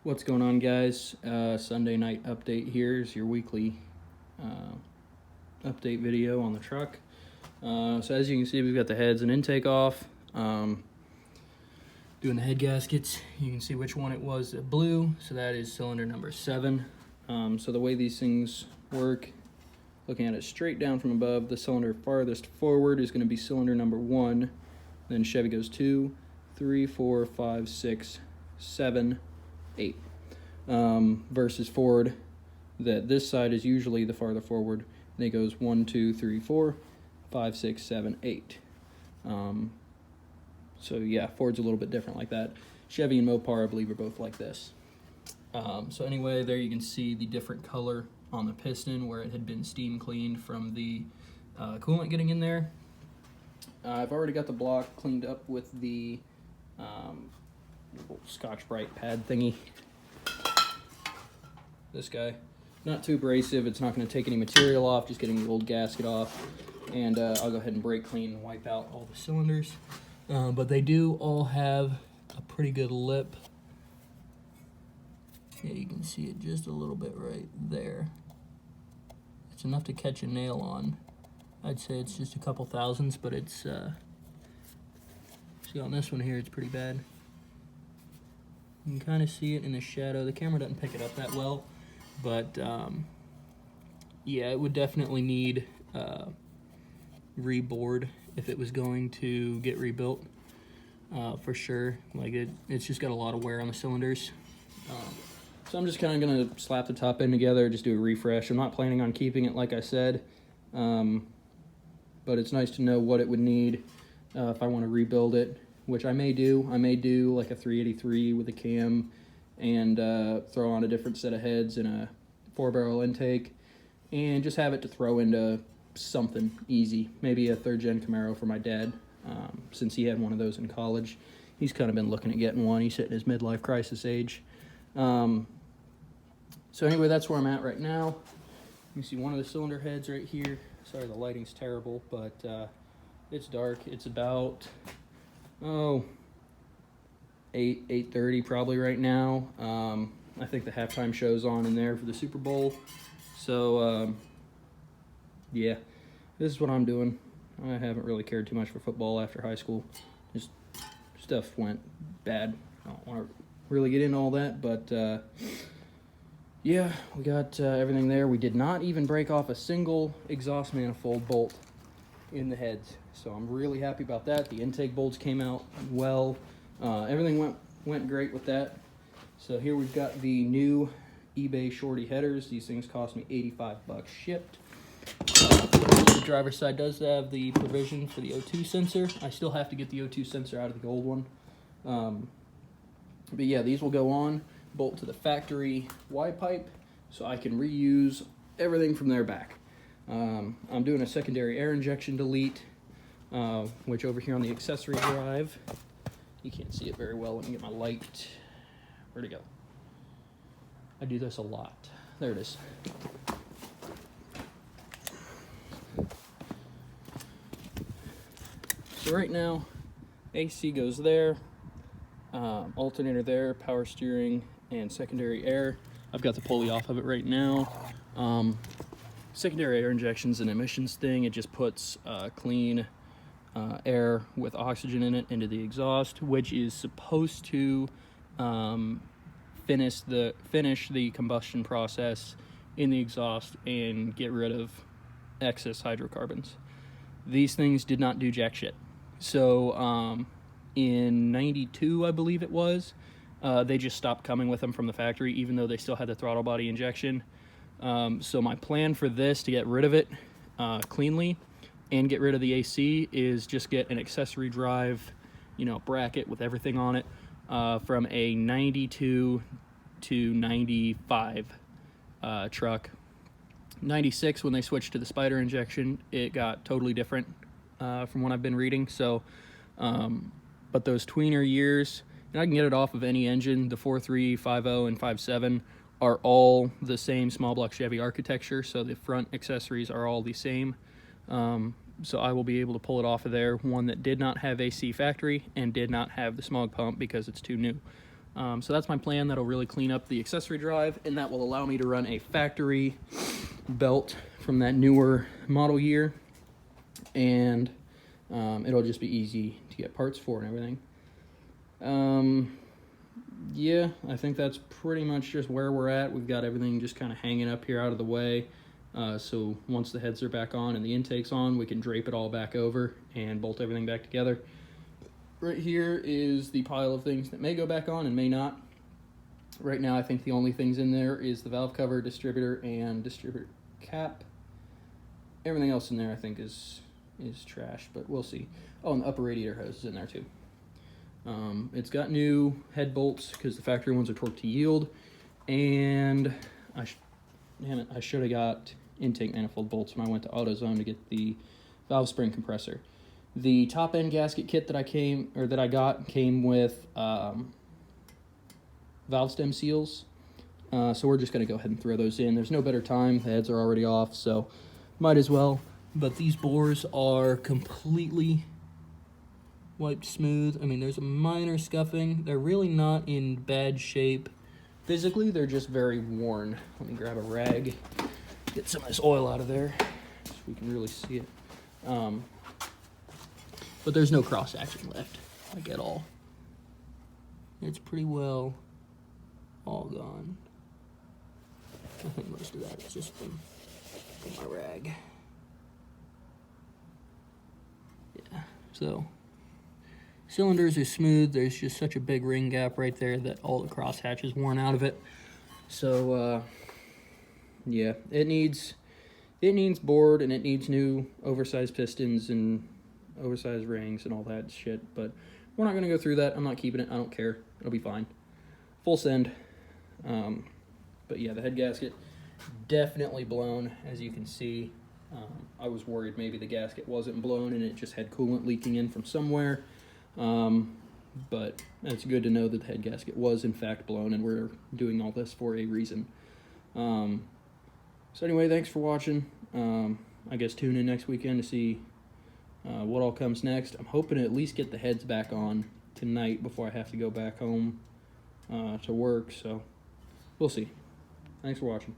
What's going on, guys? Sunday night update. Here's your weekly update video on the truck. So as you can see, we've got the heads and intake off. Doing the head gaskets. You can see which one it was that blew. So that is cylinder number 7. So the way these things work, looking at it straight down from above, the cylinder farthest forward is going to be cylinder number 1. Then Chevy goes 2, 3, 4, 5, 6, 7, 8. Versus Ford, that this side is usually the farther forward, and it goes 1, 2, 3, 4, 5, 6, 7, 8. So yeah, Ford's a little bit different like that. Chevy and Mopar, I believe, are both like this. So anyway, there you can see the different color on the piston where it had been steam cleaned from the coolant getting in there. I've already got the block cleaned up with the Scotch-Brite pad thingy. This guy, not too abrasive. It's not going to take any material off, just getting the old gasket off. And I'll go ahead and brake clean and wipe out all the cylinders. But they do all have a pretty good lip. Yeah, you can see it just a little bit right there. It's enough to catch a nail on. I'd say it's just a couple thousandths, but it's, see on this one here, it's pretty bad. You can kind of see it in the shadow. The camera doesn't pick it up that well, but yeah, it would definitely need reboard if it was going to get rebuilt, for sure. Like it's just got a lot of wear on the cylinders. So I'm just kind of gonna slap the top end together, just do a refresh. I'm not planning on keeping it, like I said, but it's nice to know what it would need if I want to rebuild it, which I may do. I may do like a 383 with a cam and throw on a different set of heads and a 4-barrel intake and just have it to throw into something easy. Maybe a 3rd-gen Camaro for my dad, since he had one of those in college. He's kind of been looking at getting one. He's hitting his midlife crisis age. So anyway, that's where I'm at right now. You see one of the cylinder heads right here. Sorry, the lighting's terrible, but it's dark. It's about 8:30 probably right now. I think the halftime show's on in there for the Super Bowl. So yeah, this is what I'm doing. I haven't really cared too much for football after high school. Just stuff went bad. I don't want to really get into all that, but yeah, we got everything there. We did not even break off a single exhaust manifold bolt in the heads, so I'm really happy about that. The intake bolts came out well. Everything went great with that. So here we've got the new eBay Shorty headers. These things cost me $85 shipped. The driver's side does have the provision for the O2 sensor. I still have to get the O2 sensor out of the old one. But yeah, these will go on, bolt to the factory Y pipe, so I can reuse everything from there back. I'm doing a secondary air injection delete, which over here on the accessory drive, you can't see it very well. Let me get my light. Where'd it go? I do this a lot. There it is. So right now, AC goes there, alternator there, power steering, and secondary air. I've got the pulley off of it right now. Secondary air injection's an emissions thing. It just puts clean air with oxygen in it into the exhaust, which is supposed to finish the combustion process in the exhaust and get rid of excess hydrocarbons. These things did not do jack shit. So in 92, I believe it was, they just stopped coming with them from the factory, even though they still had the throttle body injection. So my plan for this, to get rid of it cleanly and get rid of the AC, is just get an accessory drive, bracket with everything on it, from a 92 to 95 truck. 96, when they switched to the spider injection, it got totally different from what I've been reading. So, but those tweener years, and I can get it off of any engine. The 4.3, 5.0, and 5.7 are all the same small block Chevy architecture, so the front accessories are all the same. So I will be able to pull it off of there. One that did not have AC factory and did not have the smog pump because it's too new. So that's my plan. That'll really clean up the accessory drive, and that will allow me to run a factory belt from that newer model year, and it'll just be easy to get parts for and everything. Yeah, I think that's pretty much just where we're at. We've got everything just kind of hanging up here out of the way. So once the heads are back on and the intake's on, we can drape it all back over and bolt everything back together. Right here is the pile of things that may go back on and may not. Right now, I think the only things in there is the valve cover, distributor, and distributor cap. Everything else in there, I think, is trash, but we'll see. Oh, and the upper radiator hose is in there too. It's got new head bolts because the factory ones are torqued to yield, and I should have got intake manifold bolts when I went to AutoZone to get the valve spring compressor. The top end gasket kit that I got came with valve stem seals, so we're just going to go ahead and throw those in. There's no better time. The heads are already off, so might as well. But these bores are completely wiped smooth. I mean, there's a minor scuffing. They're really not in bad shape physically. They're just very worn. Let me grab a rag, get some of this oil out of there so we can really see it. But there's no cross action left, like at all. It's pretty well all gone. I think most of that is just from my rag. Yeah, so cylinders are smooth. There's just such a big ring gap right there that all the cross hatch is worn out of it. So yeah, it needs bored, and it needs new oversized pistons and oversized rings and all that shit, but we're not going to go through that. I'm not keeping it. I don't care. It'll be fine. Full send. But yeah, the head gasket definitely blown, as you can see. I was worried maybe the gasket wasn't blown and it just had coolant leaking in from somewhere. But it's good to know that the head gasket was in fact blown, and we're doing all this for a reason. So anyway, thanks for watching. I guess tune in next weekend to see what all comes next. I'm hoping to at least get the heads back on tonight before I have to go back home to work, so we'll see. Thanks for watching.